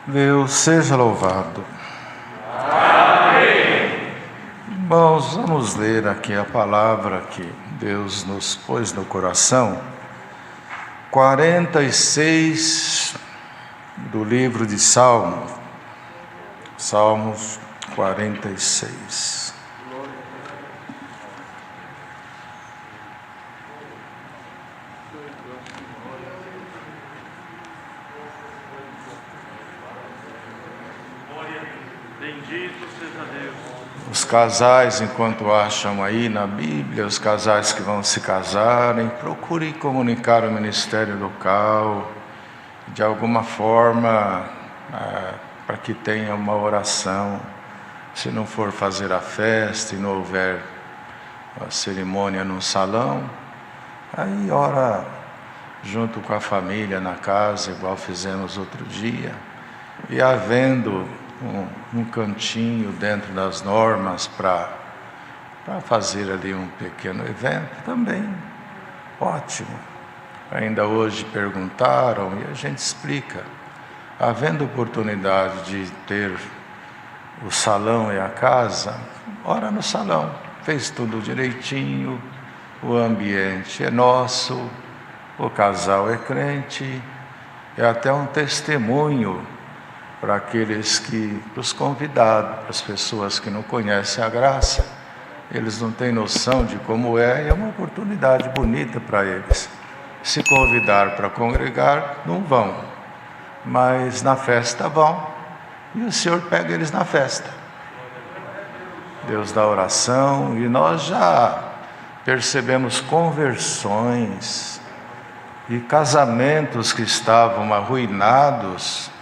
Deus seja louvado. Amém. Irmãos, vamos ler aqui a palavra que Deus nos pôs no coração. 46 do livro de Salmos. Salmos 46. Bendito seja Deus. Os casais, enquanto acham aí na Bíblia, os casais que vão se casarem, procurem comunicar ao ministério local, de alguma forma, para que tenha uma oração. Se não for fazer a festa e não houver a cerimônia no salão, aí ora junto com a família na casa, igual fizemos outro dia, e havendo um cantinho dentro das normas para fazer ali um pequeno evento também, ótimo. Ainda hoje perguntaram e a gente explica, havendo oportunidade de ter o salão e a casa, ora no salão, fez tudo direitinho, o ambiente é nosso, o casal é crente, é até um testemunho para aqueles para os convidados, para as pessoas que não conhecem a graça, eles não têm noção de como é, e é uma oportunidade bonita para eles. Se convidar para congregar, não vão, mas na festa vão, e o Senhor pega eles na festa. Deus dá oração, e nós já percebemos conversões e casamentos que estavam arruinados,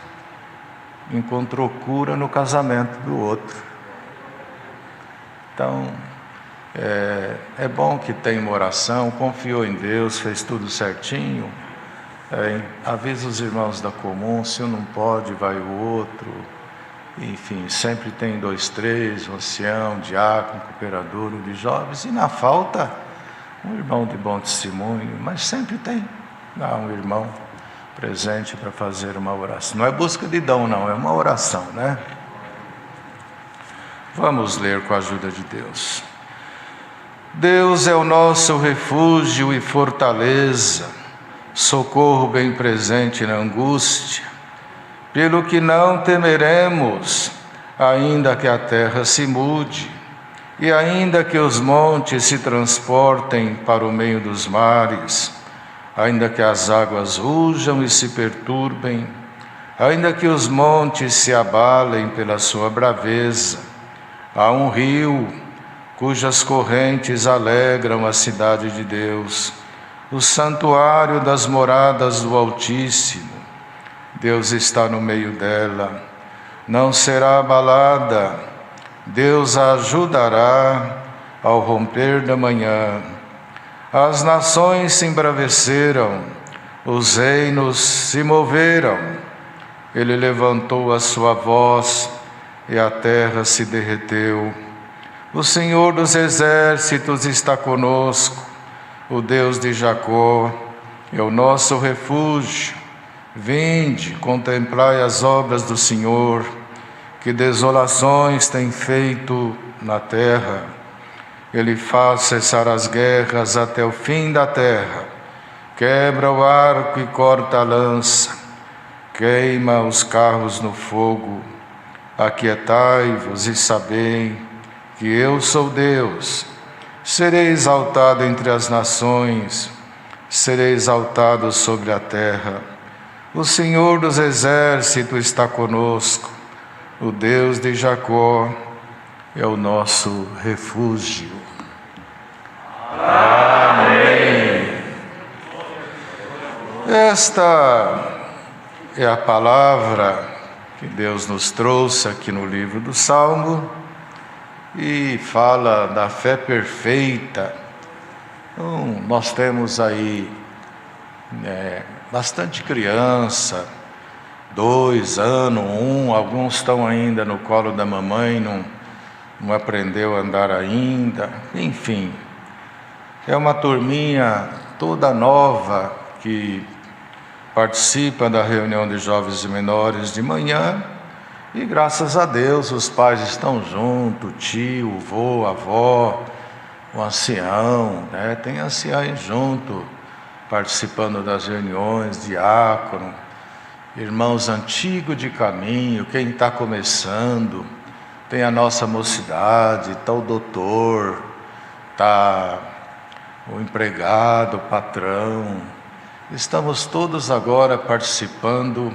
encontrou cura no casamento do outro. Então, é bom que tem uma oração, confiou em Deus, fez tudo certinho. Avisa os irmãos da comum, se um não pode, vai o outro. Enfim, sempre tem 2, 3, um ancião, diácono, cooperador, de jovens, e na falta, um irmão de bom testemunho, mas sempre tem um irmão presente para fazer uma oração. Não é busca de dom, não, é uma oração, né? Vamos ler com a ajuda de Deus. Deus é o nosso refúgio e fortaleza, socorro bem presente na angústia, pelo que não temeremos, ainda que a terra se mude, e ainda que os montes se transportem para o meio dos mares, ainda que as águas rujam e se perturbem, ainda que os montes se abalem pela sua braveza, há um rio cujas correntes alegram a cidade de Deus, o santuário das moradas do Altíssimo. Deus está no meio dela, não será abalada, Deus a ajudará ao romper da manhã. As nações se embraveceram, os reinos se moveram. Ele levantou a sua voz e a terra se derreteu. O Senhor dos exércitos está conosco, o Deus de Jacó é o nosso refúgio. Vinde, contemplai as obras do Senhor, que desolações tem feito na terra. Ele faz cessar as guerras até o fim da terra, quebra o arco e corta a lança, queima os carros no fogo. Aquietai-vos e sabei que eu sou Deus. Serei exaltado entre as nações, serei exaltado sobre a terra. O Senhor dos exércitos está conosco, o Deus de Jacó é o nosso refúgio. Amém. Esta é a palavra que Deus nos trouxe aqui no livro do Salmo e fala da fé perfeita. Então, nós temos aí bastante criança, 2 anos, 1, alguns estão ainda no colo da mamãe, não aprendeu a andar ainda, enfim. É uma turminha toda nova que participa da reunião de jovens e menores de manhã, e graças a Deus os pais estão juntos, tio, vô, avó, o ancião, né? Tem anciães junto, participando das reuniões, diácono, irmãos antigos de caminho, quem está começando, tem a nossa mocidade, está o doutor, está o empregado, o patrão. Estamos todos agora participando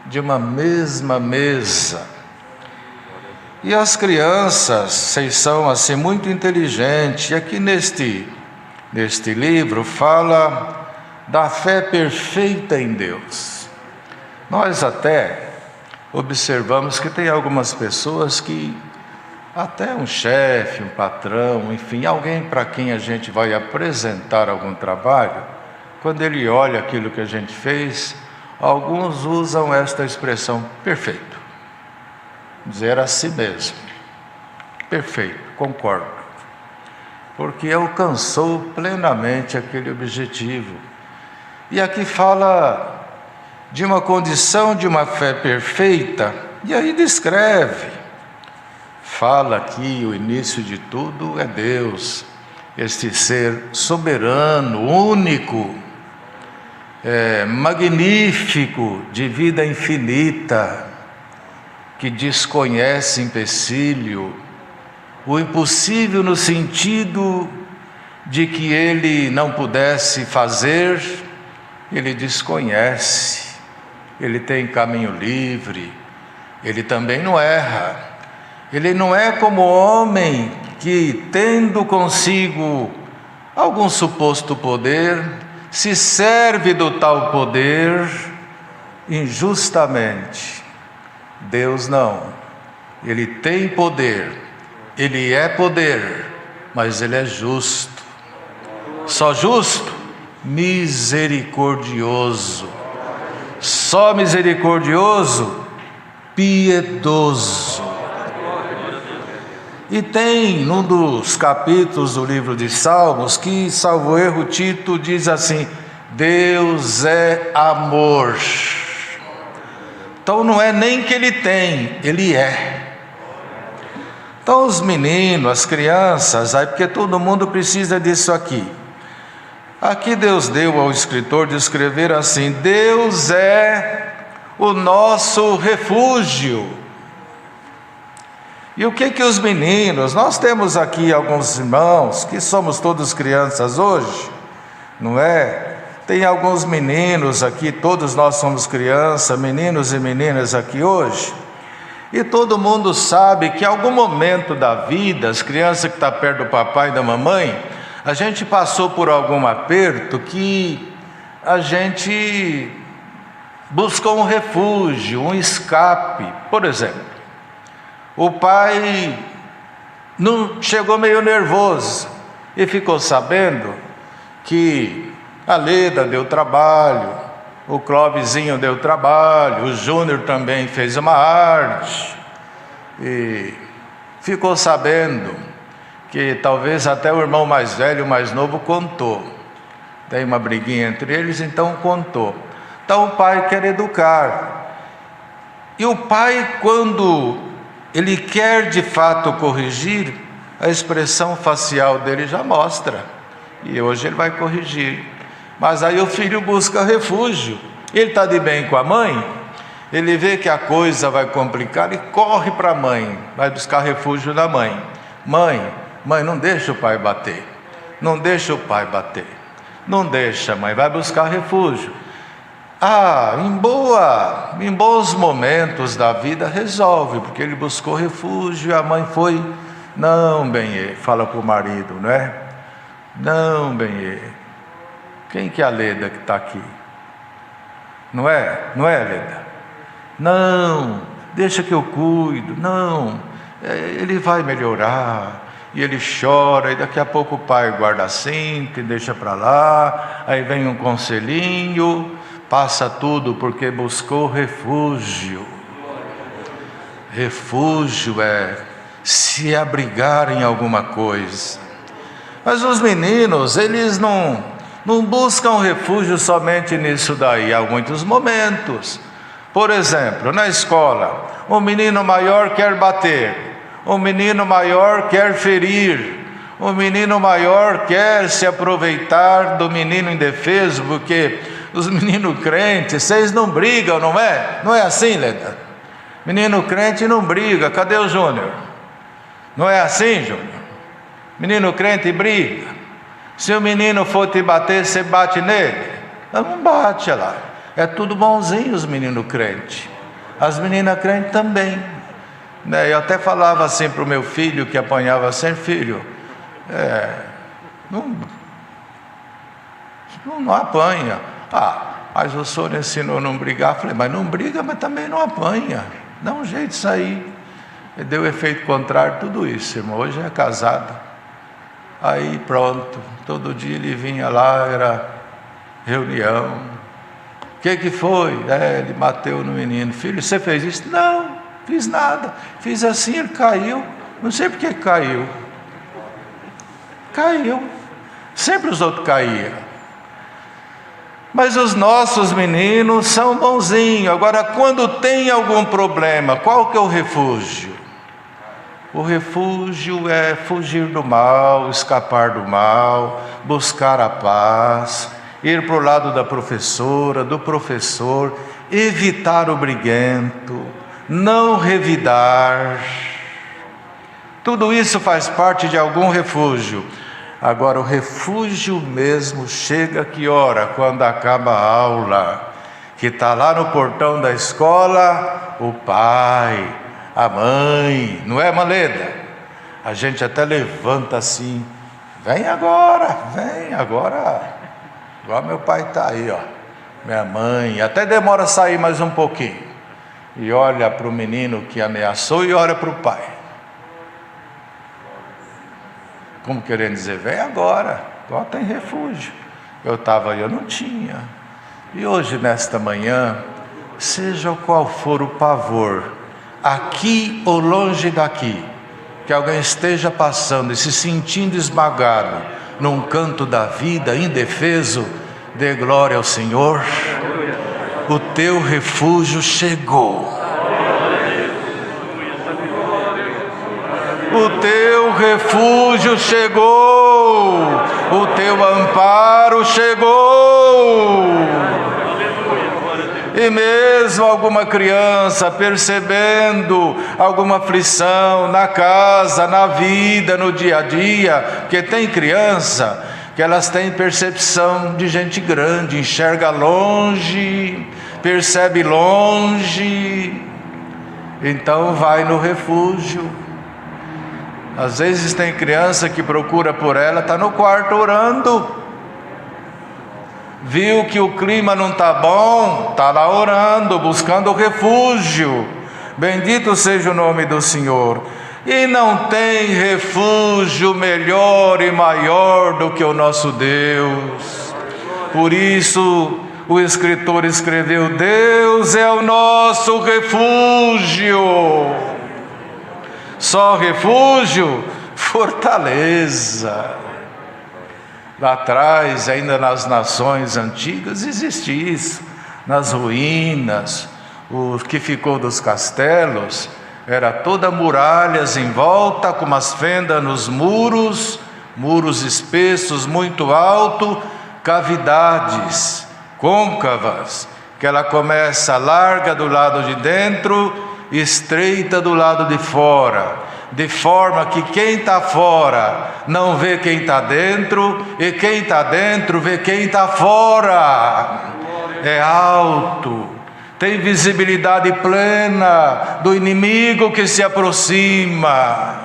de uma mesma mesa. E as crianças, vocês são assim muito inteligentes, e aqui neste livro fala da fé perfeita em Deus. Nós até observamos que tem algumas pessoas que, até um chefe, um patrão, enfim, alguém para quem a gente vai apresentar algum trabalho, quando ele olha aquilo que a gente fez, alguns usam esta expressão, perfeito. Dizer a si mesmo, perfeito, concordo, porque alcançou plenamente aquele objetivo. E aqui fala de uma condição de uma fé perfeita, e aí descreve, fala que o início de tudo é Deus, este ser soberano, único, magnífico, de vida infinita, que desconhece empecilho, o impossível no sentido de que ele não pudesse fazer, ele desconhece, ele tem caminho livre, ele também não erra, ele não é como homem que, tendo consigo algum suposto poder, se serve do tal poder injustamente. Deus não, Ele tem poder, Ele é poder, mas Ele é justo. Só justo? Misericordioso. Só misericordioso? Piedoso. E tem num dos capítulos do livro de Salmos que, salvo erro, Tito diz assim: Deus é amor. Então não é nem que Ele tem, Ele é. Então os meninos, as crianças, aí porque todo mundo precisa disso aqui. Aqui Deus deu ao escritor de escrever assim: Deus é o nosso refúgio. E o que os meninos, nós temos aqui alguns irmãos que somos todos crianças hoje, não é? Tem alguns meninos aqui, todos nós somos crianças, meninos e meninas aqui hoje, e todo mundo sabe que em algum momento da vida, as crianças que estão perto do papai e da mamãe, a gente passou por algum aperto que a gente buscou um refúgio, um escape. Por exemplo, o pai não chegou meio nervoso e ficou sabendo que a Leda deu trabalho, o Clóvisinho deu trabalho, o Júnior também fez uma arte, e ficou sabendo que talvez até o irmão mais velho, o mais novo, contou. Tem uma briguinha entre eles, então contou. Então o pai quer educar. E o pai, quando ele quer de fato corrigir, a expressão facial dele já mostra. E hoje ele vai corrigir. Mas aí o filho busca refúgio. Ele está de bem com a mãe, ele vê que a coisa vai complicar e corre para a mãe, vai buscar refúgio na mãe. Mãe, não deixa o pai bater. Não deixa o pai bater. Não deixa, mãe, vai buscar refúgio. Em bons momentos da vida resolve, porque ele buscou refúgio e a mãe foi. Não, Benê, fala para o marido, não é? Não, Benê. Quem que é a Leda que está aqui? Não é, Leda? Não, deixa que eu cuido. Não, ele vai melhorar. E ele chora, e daqui a pouco o pai guarda a cinta e deixa para lá. Aí vem um conselhinho, passa tudo porque buscou refúgio. Refúgio é se abrigar em alguma coisa. Mas os meninos, eles não Não buscam refúgio somente nisso daí. Há muitos momentos. Por exemplo, na escola, um menino maior quer bater, um menino maior quer ferir, um menino maior quer se aproveitar do menino indefeso, porque os meninos crentes, vocês não brigam, não é? Não é assim, Leda? Menino crente não briga. Cadê o Júnior? Não é assim, Júnior? Menino crente briga. Se o menino for te bater, você bate nele? Não bate, olha lá. É tudo bonzinho os meninos crentes. As meninas crentes também. Eu até falava assim para o meu filho, que apanhava sempre: filho, não apanha. Mas o senhor ensinou a não brigar. Eu falei: mas não briga, mas também não apanha. Dá um jeito de sair. E deu efeito contrário tudo isso, irmão. Hoje é casado. Aí pronto, todo dia ele vinha lá, era reunião. O que foi? Ele bateu no menino. Filho, você fez isso? Não, fiz nada. Fiz assim, ele caiu. Não sei por que caiu. Caiu. Sempre os outros caíam. Mas os nossos meninos são bonzinhos. Agora, quando tem algum problema, qual que é o refúgio? O refúgio é fugir do mal, escapar do mal, buscar a paz, ir para o lado da professora, do professor, evitar o briguento, não revidar. Tudo isso faz parte de algum refúgio. Agora, o refúgio mesmo chega que hora? Quando acaba a aula, que está lá no portão da escola, o pai, a mãe, não é, Maleda? A gente até levanta assim: vem agora, igual meu pai está aí, minha mãe, até demora a sair mais um pouquinho, e olha para o menino que ameaçou e olha para o pai, como querendo dizer: vem agora, igual tem refúgio. Eu estava aí, eu não tinha. E hoje, nesta manhã, seja qual for o pavor, aqui ou longe daqui, que alguém esteja passando e se sentindo esmagado num canto da vida, indefeso, dê glória ao Senhor. O teu refúgio chegou. O teu refúgio chegou. O teu amparo chegou. E mesmo alguma criança percebendo alguma aflição na casa, na vida, no dia a dia, porque tem criança que elas têm percepção de gente grande, enxerga longe, percebe longe, então vai no refúgio. Às vezes tem criança que procura por ela, está no quarto orando. Viu que o clima não está bom, está lá orando, buscando refúgio. Bendito seja o nome do Senhor. E não tem refúgio melhor e maior do que o nosso Deus. Por isso o escritor escreveu: Deus é o nosso refúgio. Só refúgio, fortaleza. Lá atrás, ainda nas nações antigas, existe isso. Nas ruínas, o que ficou dos castelos, era toda muralhas em volta, com umas fendas nos muros, muros espessos, muito alto, cavidades côncavas, que ela começa larga do lado de dentro, estreita do lado de fora, de forma que quem está fora não vê quem está dentro, e quem está dentro vê quem está fora. É alto, tem visibilidade plena do inimigo que se aproxima.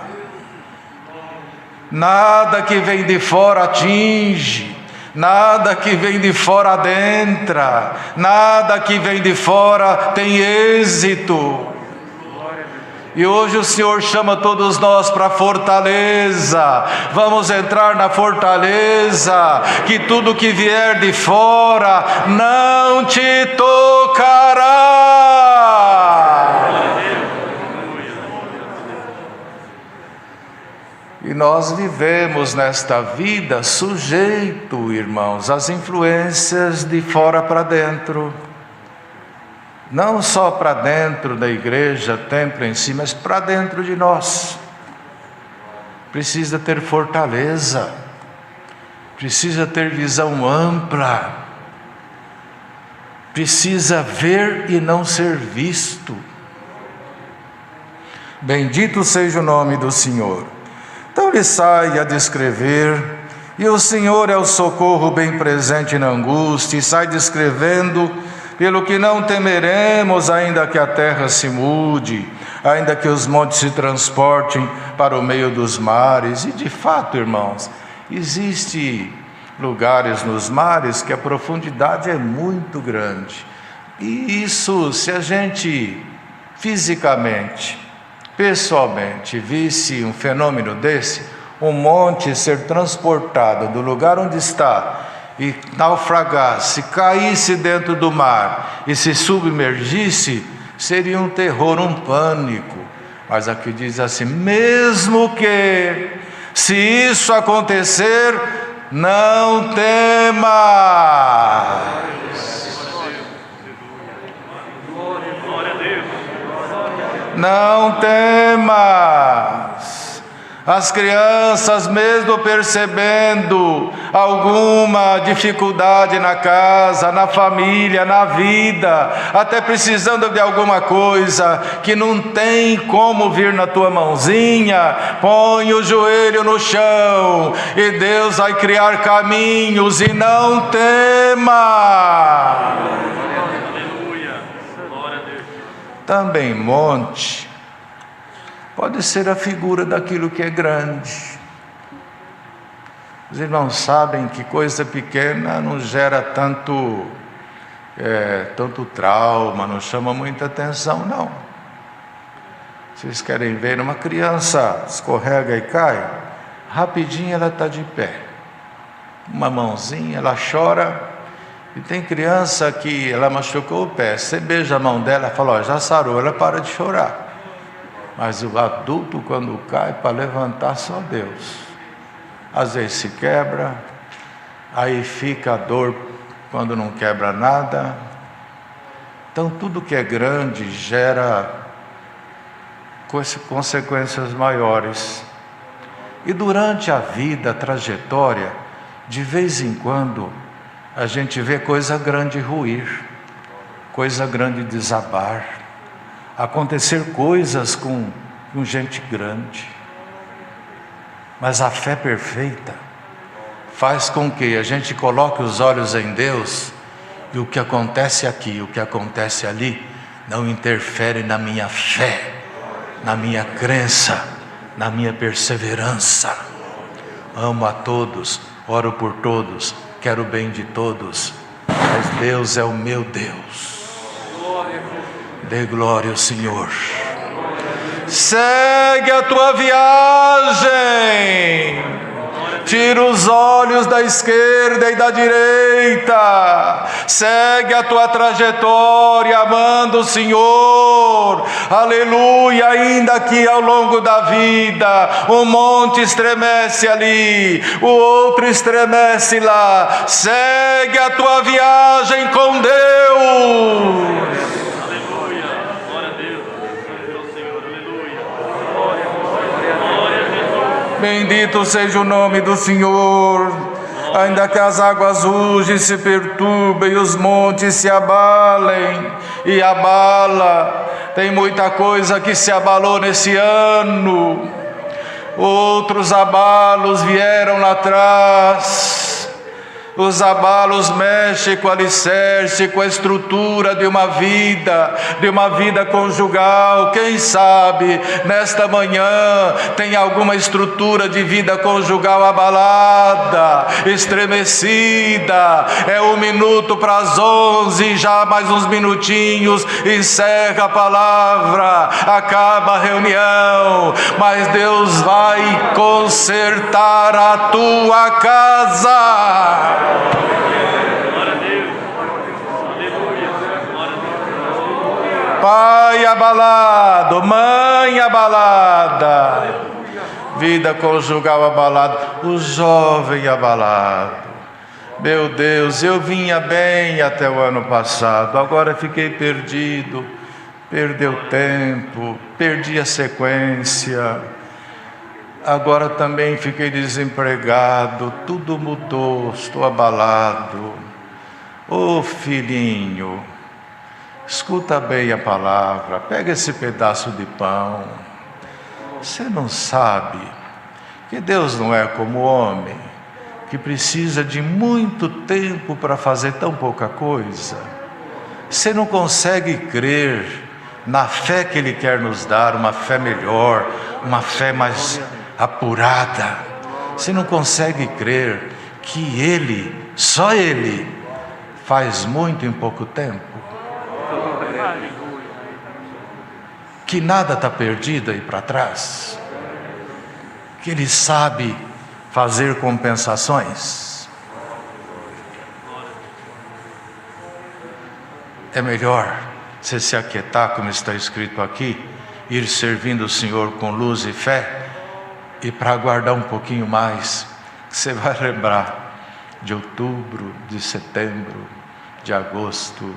Nada que vem de fora atinge, nada que vem de fora adentra, nada que vem de fora tem êxito. E hoje o Senhor chama todos nós para a fortaleza. Vamos entrar na fortaleza, que tudo que vier de fora não te tocará. E nós vivemos nesta vida sujeito, irmãos, às influências de fora para dentro. Não só para dentro da igreja, templo em si, mas para dentro de nós. Precisa ter fortaleza, precisa ter visão ampla, precisa ver e não ser visto. Bendito seja o nome do Senhor. Então ele sai a descrever, e o Senhor é o socorro bem presente na angústia, e sai descrevendo, pelo que não temeremos, ainda que a terra se mude, ainda que os montes se transportem para o meio dos mares. E de fato, irmãos, existem lugares nos mares que a profundidade é muito grande. E isso, se a gente fisicamente, pessoalmente, visse um fenômeno desse, um monte ser transportado do lugar onde está e naufragasse, caísse dentro do mar e se submergisse, seria um terror, um pânico. Mas aqui diz assim: mesmo que, se isso acontecer, não tema. Não temas. As crianças, mesmo percebendo alguma dificuldade na casa, na família, na vida, até precisando de alguma coisa que não tem como vir na tua mãozinha, põe o joelho no chão e Deus vai criar caminhos, e não tema. Também monte pode ser a figura daquilo que é grande. Os irmãos sabem que coisa pequena não gera tanto trauma, não chama muita atenção, não. Vocês querem ver uma criança escorrega e cai, rapidinho ela está de pé, uma mãozinha, ela chora. E tem criança que ela machucou o pé, você beija a mão dela e fala: ó, já sarou, ela para de chorar. Mas o adulto, quando cai, para levantar, só Deus. Às vezes se quebra, aí fica a dor quando não quebra nada. Então tudo que é grande gera consequências maiores. E durante a vida, a trajetória, de vez em quando, a gente vê coisa grande ruir, coisa grande desabar, acontecer coisas com gente grande. Mas a fé perfeita faz com que a gente coloque os olhos em Deus, e o que acontece aqui, o que acontece ali, não interfere na minha fé, na minha crença, na minha perseverança. Amo a todos, oro por todos, quero o bem de todos, mas Deus é o meu Deus. Dê glória ao Senhor. Segue a tua viagem, tira os olhos da esquerda e da direita, segue a tua trajetória amando o Senhor, aleluia. Ainda que ao longo da vida um monte estremece ali, o outro estremece lá, segue a tua viagem com Deus. Bendito seja o nome do Senhor. Ainda que as águas rugem, se perturbem, e os montes se abalem, e abala. Tem muita coisa que se abalou nesse ano. Outros abalos vieram lá atrás. Os abalos mexem com o alicerce, com a estrutura de uma vida conjugal. Quem sabe nesta manhã tem alguma estrutura de vida conjugal abalada, estremecida. É 11:01, já mais uns minutinhos, encerra a palavra, acaba a reunião, mas Deus vai consertar a tua casa. Pai abalado, mãe abalada, vida conjugal abalada, o jovem abalado. Meu Deus, eu vinha bem até o ano passado, agora fiquei perdido, perdeu tempo, perdi a sequência, agora também fiquei desempregado, tudo mudou, estou abalado. Ô filhinho, escuta bem a palavra, pega esse pedaço de pão. Você não sabe que Deus não é como o homem, que precisa de muito tempo para fazer tão pouca coisa? Você não consegue crer na fé que Ele quer nos dar, uma fé melhor, uma fé mais apurada. Você não consegue crer que Ele, só Ele, faz muito em pouco tempo? Que nada está perdido aí para trás? Que Ele sabe fazer compensações? É melhor você se aquietar, como está escrito aqui, ir servindo o Senhor com luz e fé, e para aguardar um pouquinho mais, você vai lembrar de outubro, de setembro, de agosto,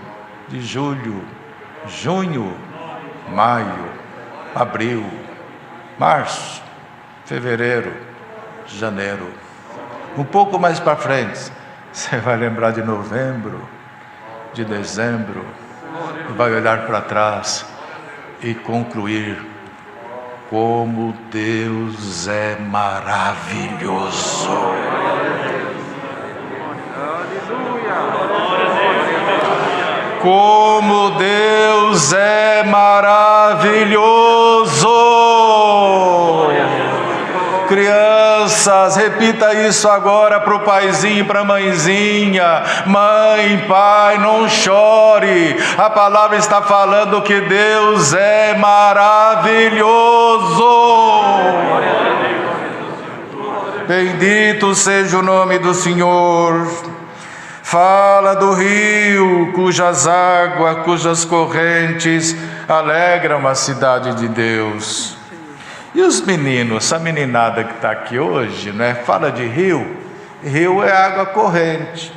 de julho, junho, maio, abril, março, fevereiro, janeiro. Um pouco mais para frente, você vai lembrar de novembro, de dezembro, e vai olhar para trás e concluir: como Deus é maravilhoso. Como Deus é maravilhoso. Crianças, repita isso agora para o paizinho e para a mãezinha. Mãe, pai, não chore. A palavra está falando que Deus é maravilhoso. Bendito seja o nome do Senhor. Fala do rio, cujas águas, cujas correntes alegram a cidade de Deus. E os meninos, essa meninada que está aqui hoje, né? Fala de rio. Rio é água corrente.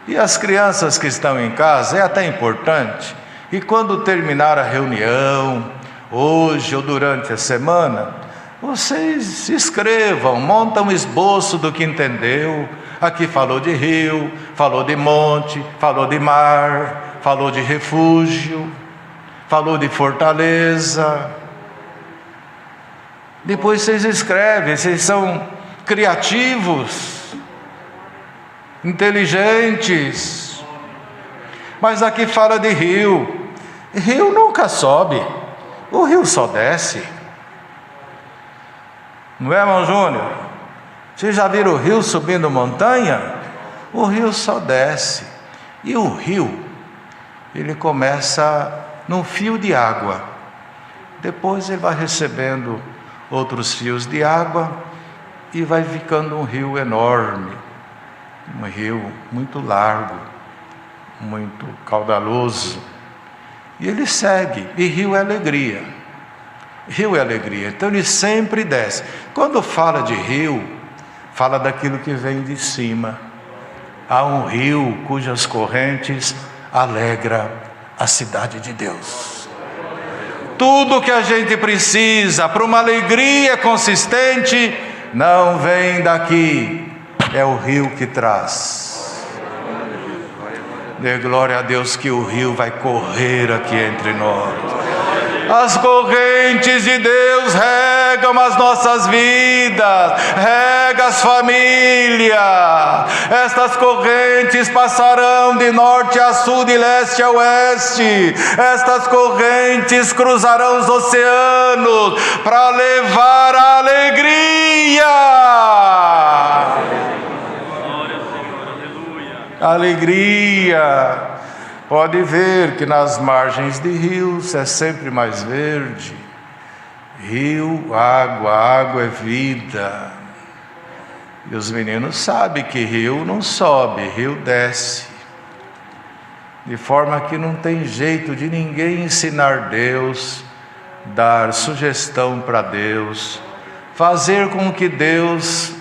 E as crianças que estão em casa, é até importante, e quando terminar a reunião, hoje ou durante a semana, vocês escrevam, montam um esboço do que entendeu. Aqui falou de rio, falou de monte, falou de mar, falou de refúgio, falou de fortaleza. Depois vocês escrevem, vocês são criativos, inteligentes. Mas aqui fala de rio. Rio nunca sobe, o rio só desce. Não é, irmão Júnior? Vocês já viram o rio subindo montanha? O rio só desce. E o rio, ele começa num fio de água. Depois ele vai recebendo outros fios de água e vai ficando um rio enorme, um rio muito largo, muito caudaloso. E ele segue, e rio é alegria. Rio é alegria, então ele sempre desce. Quando fala de rio, fala daquilo que vem de cima. Há um rio cujas correntes alegra a cidade de Deus. Tudo que a gente precisa para uma alegria consistente não vem daqui, é o rio que traz. Dê glória a Deus que o rio vai correr aqui entre nós. As correntes de Deus regam as nossas vidas, rega as famílias. Estas correntes passarão de norte a sul, de leste a oeste. Estas correntes cruzarão os oceanos para levar a alegria. Alegria. Pode ver que nas margens de rios é sempre mais verde. Rio, água é vida. E os meninos sabem que rio não sobe, rio desce. De forma que não tem jeito de ninguém ensinar Deus, dar sugestão para Deus, fazer com que Deus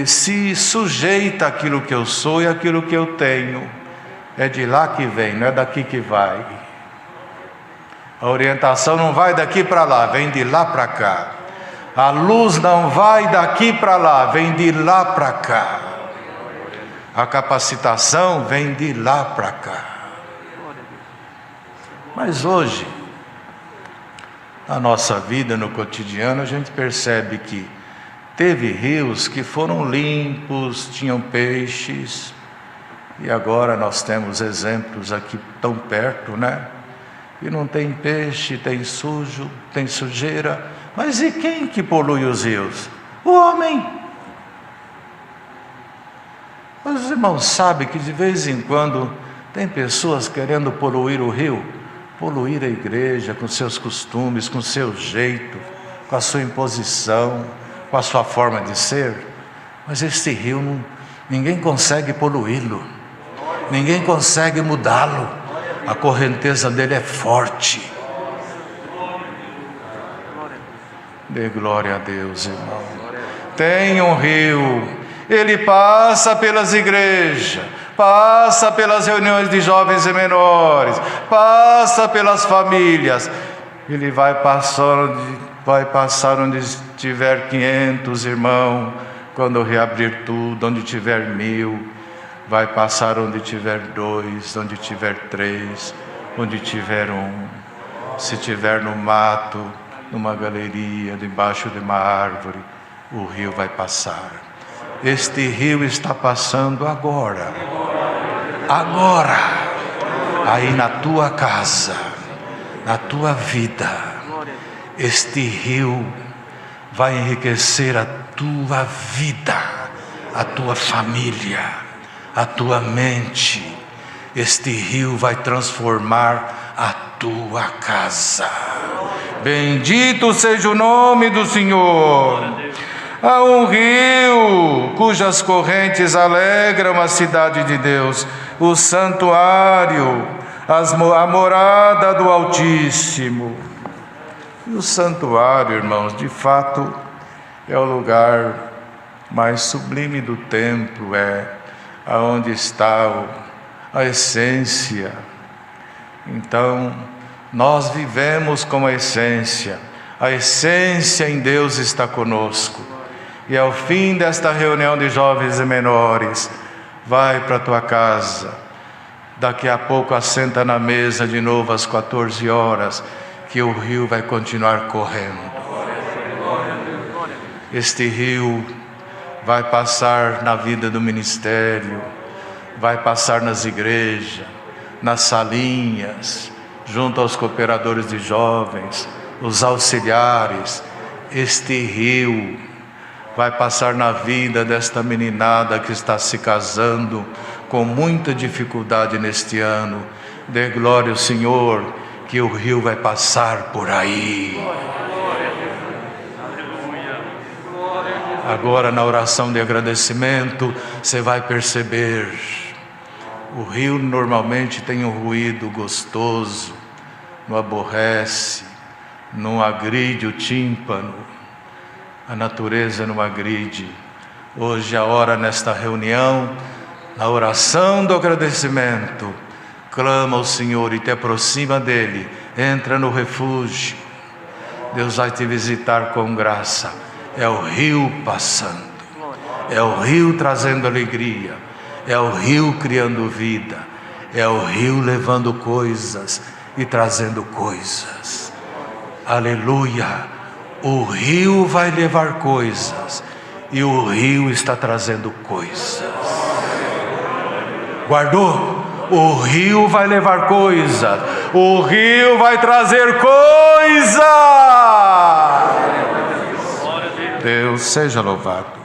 se sujeita àquilo que eu sou e àquilo que eu tenho. É de lá que vem, não é daqui que vai. A orientação não vai daqui para lá, vem de lá para cá. A luz não vai daqui para lá, vem de lá para cá. A capacitação vem de lá para cá. Mas hoje, na nossa vida, no cotidiano, a gente percebe que teve rios que foram limpos, tinham peixes, e agora nós temos exemplos aqui tão perto, né? E não tem peixe, tem sujo, tem sujeira. Mas e quem que polui os rios? O homem. Mas os irmãos sabem que de vez em quando tem pessoas querendo poluir o rio, poluir a igreja com seus costumes, com seu jeito, com a sua imposição, com a sua forma de ser. Mas este rio, ninguém consegue poluí-lo, ninguém consegue mudá-lo. A correnteza dele é forte. Dê glória a Deus, irmão. Tem um rio, ele passa pelas igrejas, passa pelas reuniões de jovens e menores, passa pelas famílias. Ele vai passar onde tiver 500 irmãos, quando reabrir tudo, onde tiver 1000. Vai passar onde tiver 2, onde tiver 3, onde tiver 1. Se tiver no mato, numa galeria, debaixo de uma árvore, o rio vai passar. Este rio está passando agora. Agora. Aí na tua casa, na tua vida, este rio vai enriquecer a tua vida, a tua família, a tua mente. Este rio vai transformar a tua casa. Bendito seja o nome do Senhor. Há um rio cujas correntes alegram a cidade de Deus, o santuário, a morada do Altíssimo. E o santuário, irmãos, de fato é o lugar mais sublime do templo, aonde está a essência. Então, nós vivemos com a essência em Deus está conosco. E ao fim desta reunião de jovens e menores, vai para a tua casa, daqui a pouco assenta na mesa de novo às 14 horas, que o rio vai continuar correndo. Este rio vai passar na vida do ministério, vai passar nas igrejas, nas salinhas, junto aos cooperadores de jovens, os auxiliares. Este rio vai passar na vida desta meninada que está se casando com muita dificuldade neste ano. Dê glória ao Senhor, que o rio vai passar por aí. Agora, na oração de agradecimento, você vai perceber, o rio normalmente tem um ruído gostoso, não aborrece, não agride o tímpano, a natureza não agride. Hoje a hora nesta reunião, na oração do agradecimento, clama ao Senhor e te aproxima dEle, entra no refúgio, Deus vai te visitar com graça. É o rio passando, é o rio trazendo alegria, é o rio criando vida, é o rio levando coisas e trazendo coisas. Aleluia! O rio vai levar coisas e o rio está trazendo coisas. Guardou? O rio vai levar coisas, o rio vai trazer coisas. Deus seja louvado.